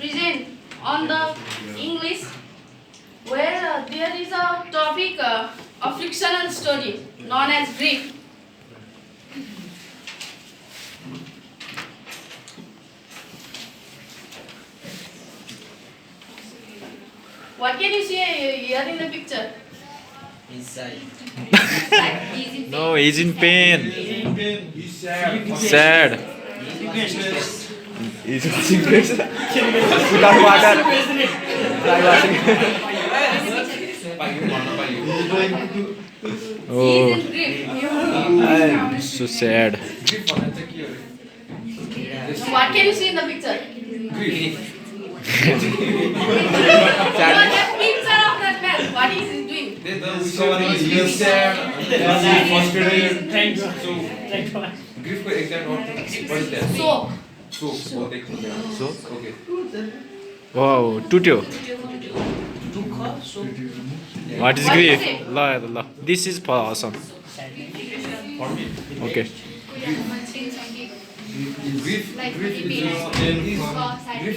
present on the English where there is a topic of fictional story known as grief. What can you see here in the picture? Inside. No, he's in pain. He's sad. Sad. He's in pain. Without water. He Oh, is in grief. I'm so sad. What can you see in the picture? Sad. Just picture of that man. What is he doing? He's sad. Frustrated. So, grief को exact what is that? So, So, okay. Wow, tutyo. What is What grief? is it? La. This is for awesome. For me, Okay. grief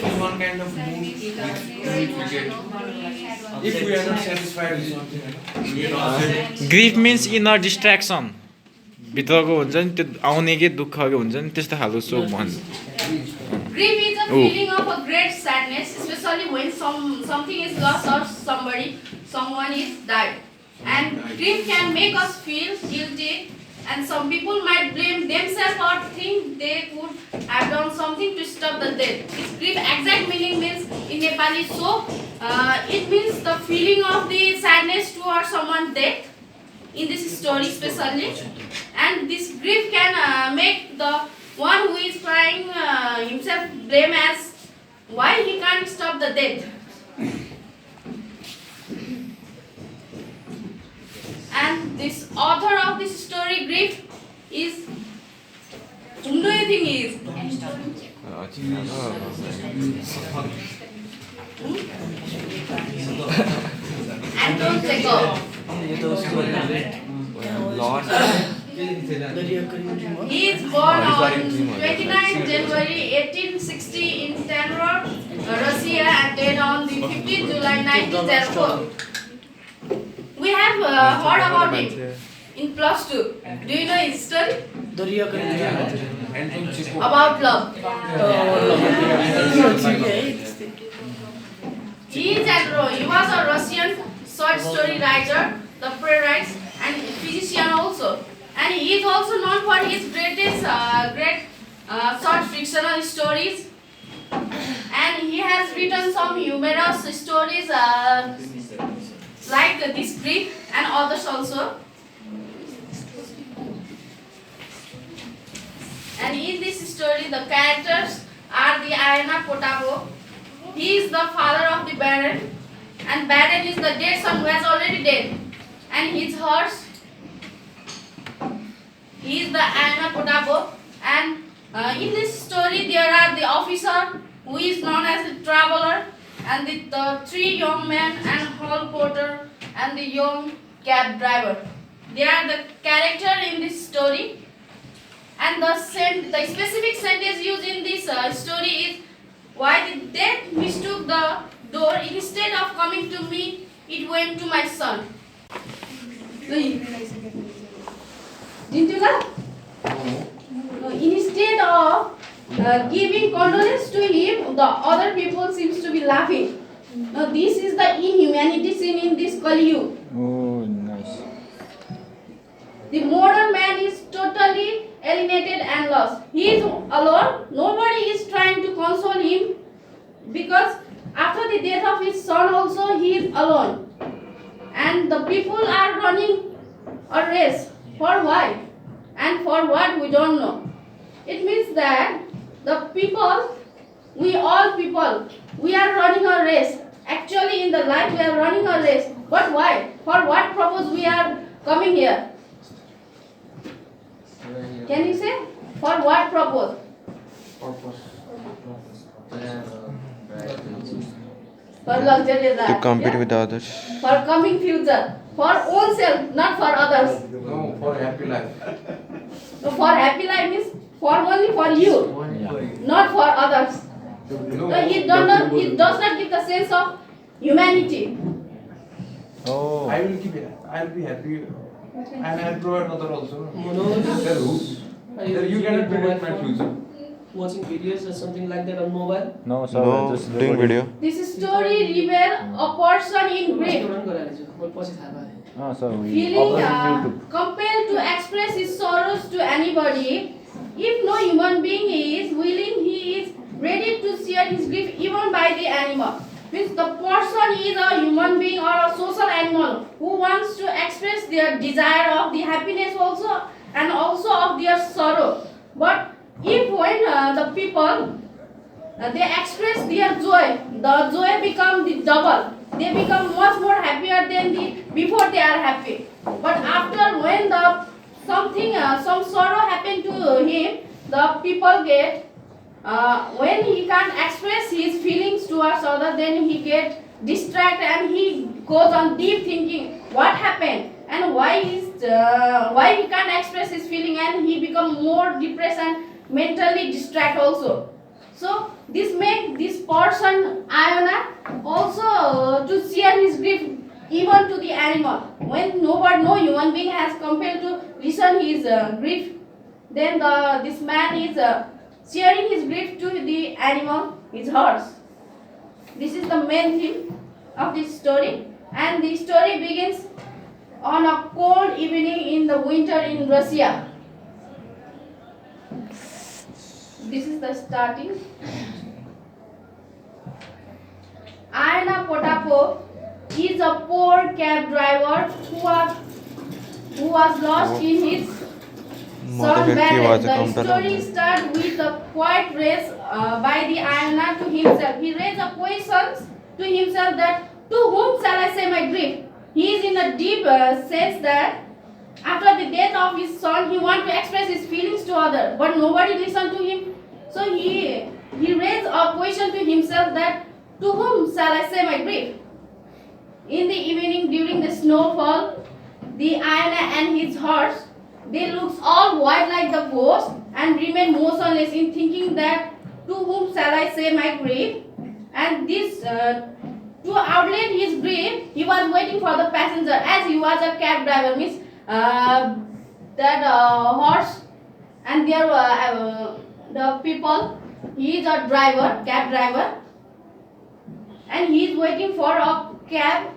is one kind of mood which we get if we are not satisfied with something. We are not satisfied. Grief mince inner distraction भित्रको हुन्छ नि त्यो आउने के दुःखको हुन्छ नि त्यस्तो खालको सो भन्छ grief is a feeling of a great sadness, especially when something is lost or someone is died. And grief can make us feel guilty, and some people might blame themselves or think they could have done something to stop the death. Its grief exact meaning means in Nepali, so it means the feeling of the sadness towards someone's death in this story especially. And this grief can make the one who is crying himself blame as why he can't stop the death. And this author of this story, grief, is whom do you think he is? Anton Chekhov. He is born on 29 January 1860 in Tenrod, Russia, and died on the 15th July 1904. We have heard about him in plus 2. Do you know his story? About love. He was a Russian short story writer, the playwright, and physician also. And he is also known for his great short fictional stories. And he has written some humorous stories like this grief and others also. And in this story, the characters are the Ayana Potabo. He is the father of the Baron, and Baron is the dead son who has already dead. And his horse, he is the Ayana Potabo. And in this story, there are the officer who is known as the traveler, and the three young men and hall porter and the young cab driver. They are the character in this story. And the specific sentence used in this story is, why did death mistook the door? Instead of coming to me, it went to my son. Didn't you laugh? No, instead of giving condolence to him, the other people seems to be laughing. Now this is the inhumanity seen in this Kali Yuga. Oh, nice. The modern man is totally alienated and lost. He is alone. Nobody is trying to console him because after the death of his son also he is alone. And the people are running a race. For why? And for what we don't know. It means that the people, we all people, we are running a race. Actually in the life we are running a race. But why? For what purpose we are coming here? Can you say? For what purpose? For luxury life. To compete yeah? with others. For coming future. For own self, not for others. No, for happy life. So for happy life means for only for you, not for others. It does not give the sense of humanity. Oh. I will keep it. I'll be happy. And I'll provide another also. Then who? Then you cannot predict my future. Watching videos or something like that on mobile. No, sir. No, just doing video. This story reveals a person in grief, पछि थाहा पाएँ Oh, sir. We feeling upload in YouTube. compelled to express his sorrows to anybody. If no human being is willing, he is ready to share his grief even by the animal. Means the person is a human being or a social animal who wants to express their desire of the happiness also and also of their sorrow. But if when the people they express their joy, the joy become the double. They become much more happier than the before they are happy. But after when the something some sorrow happen to him, the people get when he can't express his feelings towards other, then he get distracted and he goes on deep thinking what happened and why he can't express his feeling, and he become more depressed and mentally distracted also. So this make this person Iona also to share his grief even to the animal. When no human being has compelled to listen his grief, then this man is sharing his grief to the animal, his horse. This is the main theme of this story, and the story begins on a cold evening in the winter in Russia. This is the starting. Iona Potapov is a poor cab driver who was lost in his son Barrett. The story starts with a quiet race by the Iona to himself. He raised a question to himself that to whom shall I say my grief? He is in a deep sense that after the death of his son, he wants to express his feelings to others, but nobody listened to him. So he raised a question to himself that to whom shall I say my grief? In the evening during the snowfall, the Iona and his horse, they looked all white like the ghost and remained motionless in thinking that to whom shall I say my grief? And this to outlet his grief, he was waiting for the passenger as he was a cab driver. Means that horse and there the people, he is a driver, cab driver, and he is waiting for a cab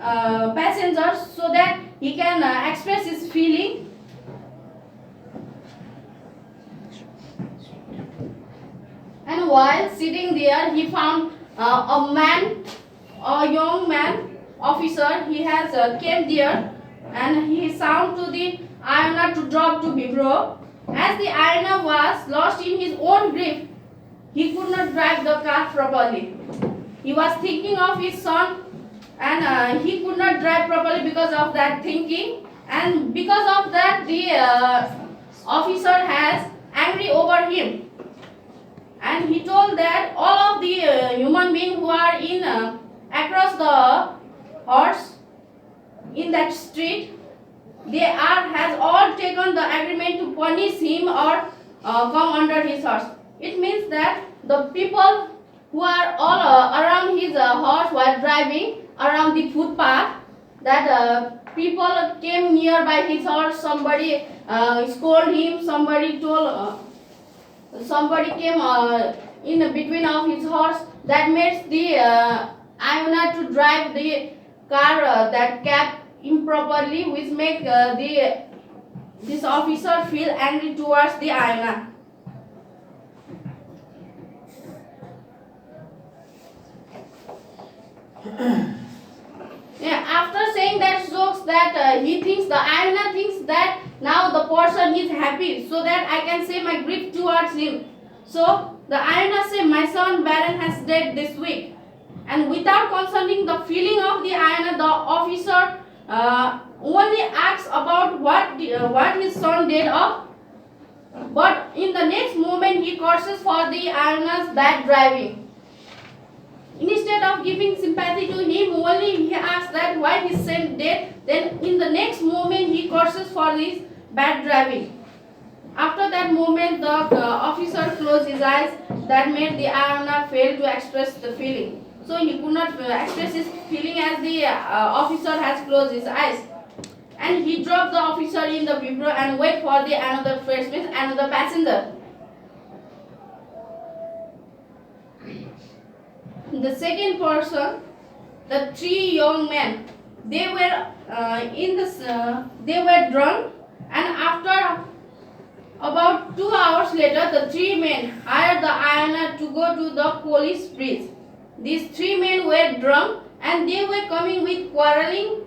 passenger so that he can express his feeling. And while sitting there, he found a young man, officer. He has came there and he sound to the Iona to drop to Vibro. As the Iona was lost in his own grief, he could not drive the car properly. He was thinking of his son and he could not drive properly because of that thinking, and because of that the officer has angry over him, and he told that all of the human beings who are in across the horse in that street, they has all taken the agreement to punish him or come under his horse. It means that the people who are all around his horse while driving around the footpath, that people came nearby his horse, somebody scolded him, somebody told, somebody came in between of his horse, that makes the Iona to drive the car, that cab improperly, which make this officer feel angry towards the Iona. Yeah, after saying that jokes, that he thinks, the Iona thinks that now the person is happy, so that I can say my grief towards him. So the Iona say, my son Baron has died this week, and without consulting the feeling of the Iona, the officer only asks about what his son did of, but in the next moment he curses for the Iona's bad driving. Instead of giving sympathy to him, only he asks that why his son dead. Then in the next moment he curses for his bad driving. After that moment, the officer closed his eyes. That made the Iona fail to express the feeling. So he could not express his feeling as the officer has closed his eyes. And he dropped the officer in the Vibro and wait for the another first means another passenger. The second person, the three young men, they were they were drunk, and after about 2 hours later, the three men hired the Iona to go to the police bridge. These three men were drunk and they were coming with quarreling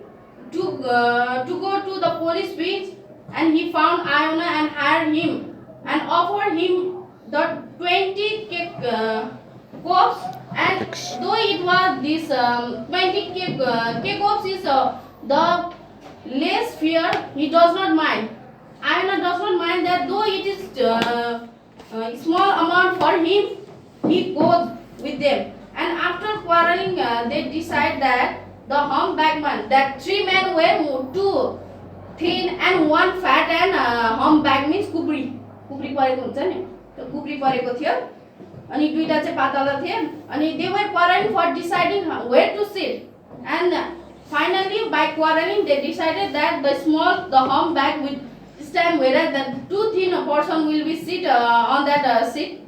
to go to the police bridge, and he found Iona and hired him and offered him the 20 cokes, and though it was this 20 cokes is the less fear, he does not mind. Iona does not mind that, though it is small amount for him, he goes with them. And after quarreling, they decide that the humpback man, that three men were two thin and one fat, and humpback means kupri परेको हुन्छ नि, त्यो कुप्री परेको थियो अनि दुईटा चाहिँ पातला थिए अनि they were quarreling for deciding where to sit, and finally by quarreling they decided that the humpback will stand, whereas the too thin person will be sit on that seat.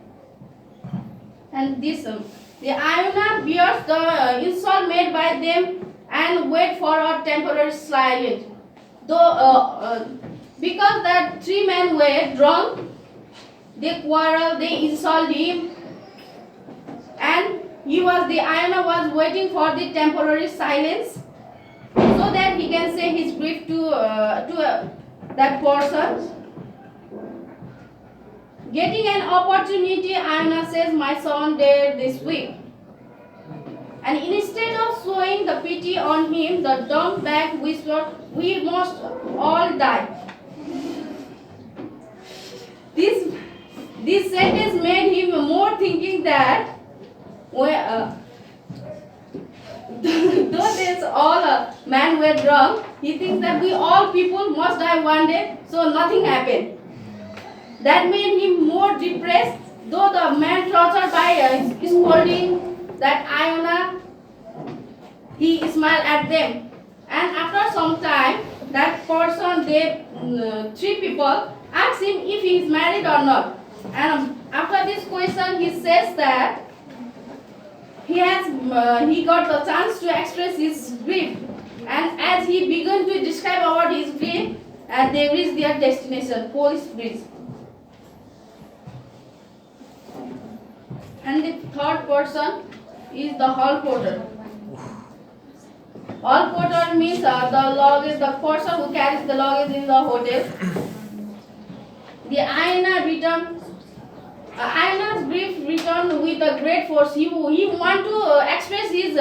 And this the Iona bears the insult made by them and wait for a temporary silence. Though because that three men were drunk, they quarrel, they insult him, and the Iona was waiting for the temporary silence so that he can say his grief to that person. Getting an opportunity, Iona says, "My son died this week." And instead of showing the pity on him, the dumb bag whispered, "We must all die." This sentence made him more thinking that though there's all men were drunk, he thinks that we all people must die one day, so nothing happened. That made him more depressed, though the man tortured by scolding that Iona, he smiled at them. And after some time, that person, three people, asked him if he is married or not. And after this question, he says that he got the chance to express his grief. And as he began to describe about his grief, they reached their destination, police bridge. And the third person is the hall porter. Hall porter means the person who carries the luggage in the hotel. The Iona's grief returned with a great force. He wanted to express his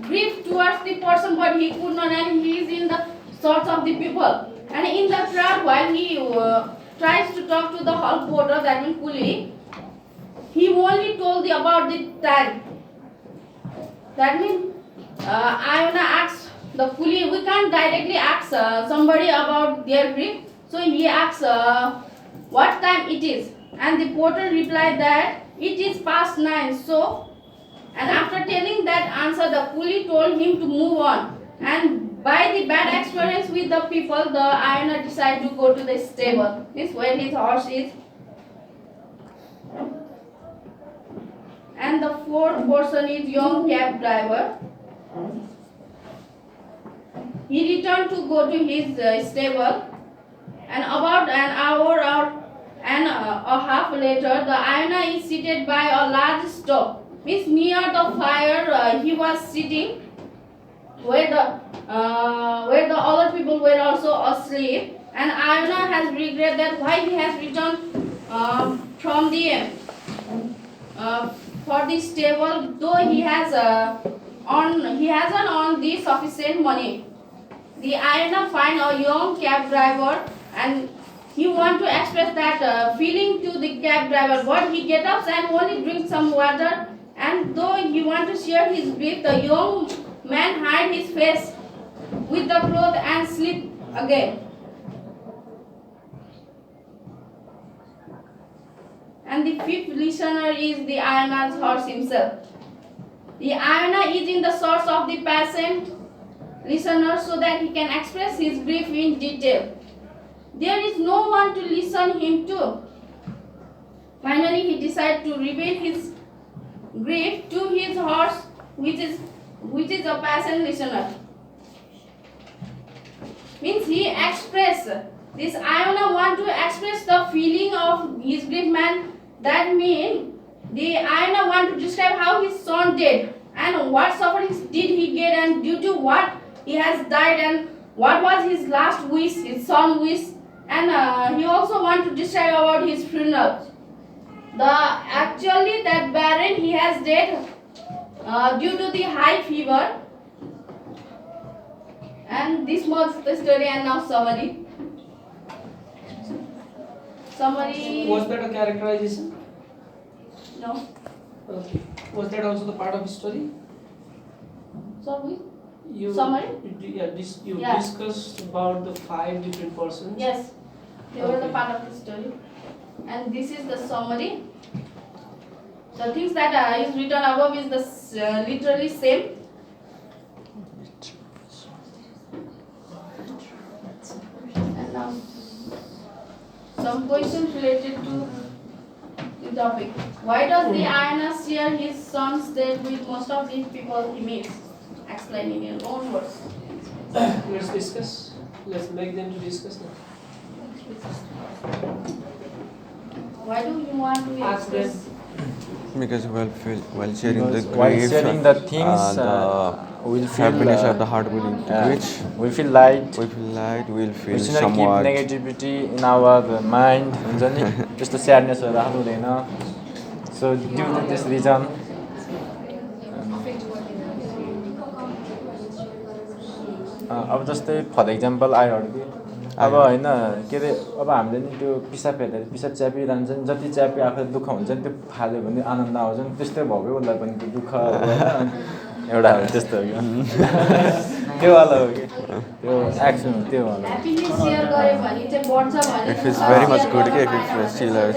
grief towards the person, but he could not, and he is in the thoughts of the people. And in the crowd, while he tries to talk to the hall porter, that means coolie, he only told about the time. That means Iona asks the coolie, we can't directly ask somebody about their grief, so he asks what time it is. And the porter replied that it is past 9. So, and after telling that answer, the coolie told him to move on. And by the bad experience with the people, the Iona decided to go to the stable. This is where his horse is. And the fourth person is young cab driver. He returned to go to his stable, and about an hour and a half later, the Iona is seated by a large stove. Means near the fire he was sitting, where the other people were also asleep. And Iona has regret that why he has returned from the for the stable, though he hasn't earned the sufficient money. The Iona find a young cab driver, and he want to express that feeling to the cab driver, but he gets up and only drinks some water. And though he want to share his grief, the young man hide his face with the cloth and sleep again. And the fifth listener is the Ayana's horse himself. The Ayana is in the source of the patient listener so that he can express his grief in detail. There is no one to listen him to. Finally, he decides to reveal his grief to his horse, which is a passive listener. Means he express this Ayana want to express the feeling of his grief man. That means the Ayana want to describe how his son died and what sufferings did he get and due to what he has died and what was his last wish, his son wish, and he also want to describe about his funeral. Actually that Baron he has died due to the high fever. And this was the story and now summary. Was that a characterization? No. Okay. Was that also the part of the story? Sorry? You, Summary? You Yeah. discussed about the 5 different persons. Yes. They were the Okay. part of the story. And this is the summary. The things that is written above is the literally same. And now some questions related to the topic. Why does the Ayana share his son's death with most of the people he meets? Explain in your own words. Let's discuss. Let's make them to discuss now. Why do you want to Ask them. express? Because while sharing the While grief, sharing the things, we'll feel happiness or the heart will reach. we'll feel light. We feel light. We'll We feel should not keep somewhat. negativity in our mind. हुन्छ नि त्यस्तो स्याडनेसहरू राख्नु हुँदैन. So due to this reason, अब जस्तै for example आइहाल्यो कि अब होइन के अरे अब हामीले नि त्यो पिसाब हेर्दाखेरि पिसाब च्यापिरहन्छ नि जति च्यापी आफूलाई दुःख हुन्छ नि त्यो फाल्यो भने आनन्द आउँछ नि त्यस्तै भयो कि उसलाई पनि त्यो दुःख होइन एउटा त्यस्तो हो कि त्यो वाला हो कि त्यो एक्सन हो त्यो वाला Happiness share गरे भने चाहिँ बढ्छ भने It feels very much good if it still has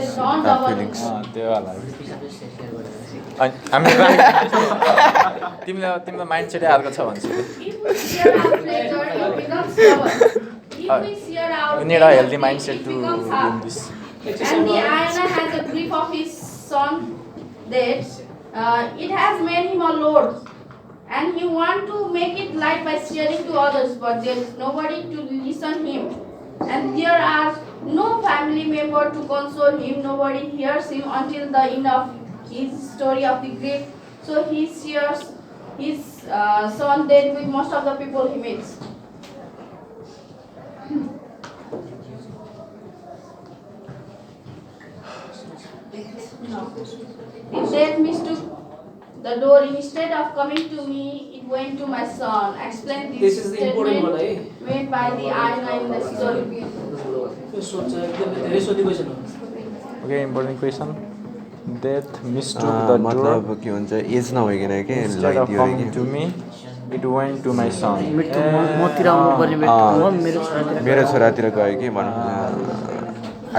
feelings. त्यो वाला हो अनि हामी तिमीलाई माइन्ड सेटै अर्को छ भन्छ You need a healthy mindset to win this. And the Ayana has the grief of his son death. It has made him a lord. And he wants to make it light by sharing to others, but there is nobody to listen him. And there are no family member to console him. Nobody hears him until the end of his story of the grief. So he shares his son death with most of the people he meets. The death mistook the door. Instead of coming to me, it went to my son. Explain This this is the important one, statement made by the Ayana in the story. यो सोच एकदमै धेरै सोधेको छ न Okay, important question. Death mistook the door. मतलब के भन्छ as नभइकन के Instead of लैदियो coming to me, it went to my son. मतिर आउनुपर्ने बेलामा मेरो छोरातिर मेरो छोरातिर गयो कि भनौँ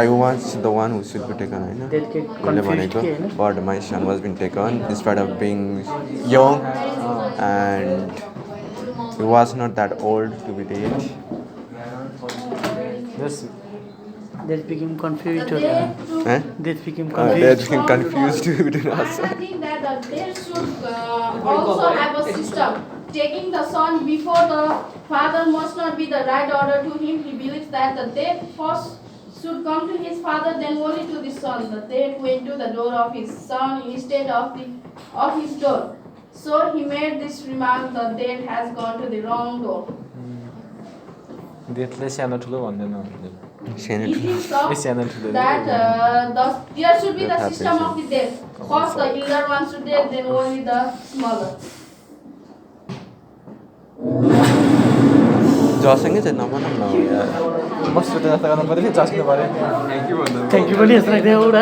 I was the one who should be taken होइन उसले भनेको but my son was been taken in spite of being young and he was not that old to be dead This That became confused. The death took- That became They confused. became confused between us. I think that the death should also have a system. Taking the son before the father must not be the right order to him. He believes that the death first should come to his father, then only to the son. The death went to the door of his son instead of his door. So he made this remark: the death has gone to the wrong door. deathले सानो ठुलो भन्दैन सानो He thinks of सानो ठुलो that there should be the That system of the death. First the elder one should death, then only the smaller. जसँगै चाहिँ नभनौँ न मस्त जस्तो गर्नु पऱ्यो नि जस्नु पऱ्यो Thank you पनि यस्तो लाग्दै हो र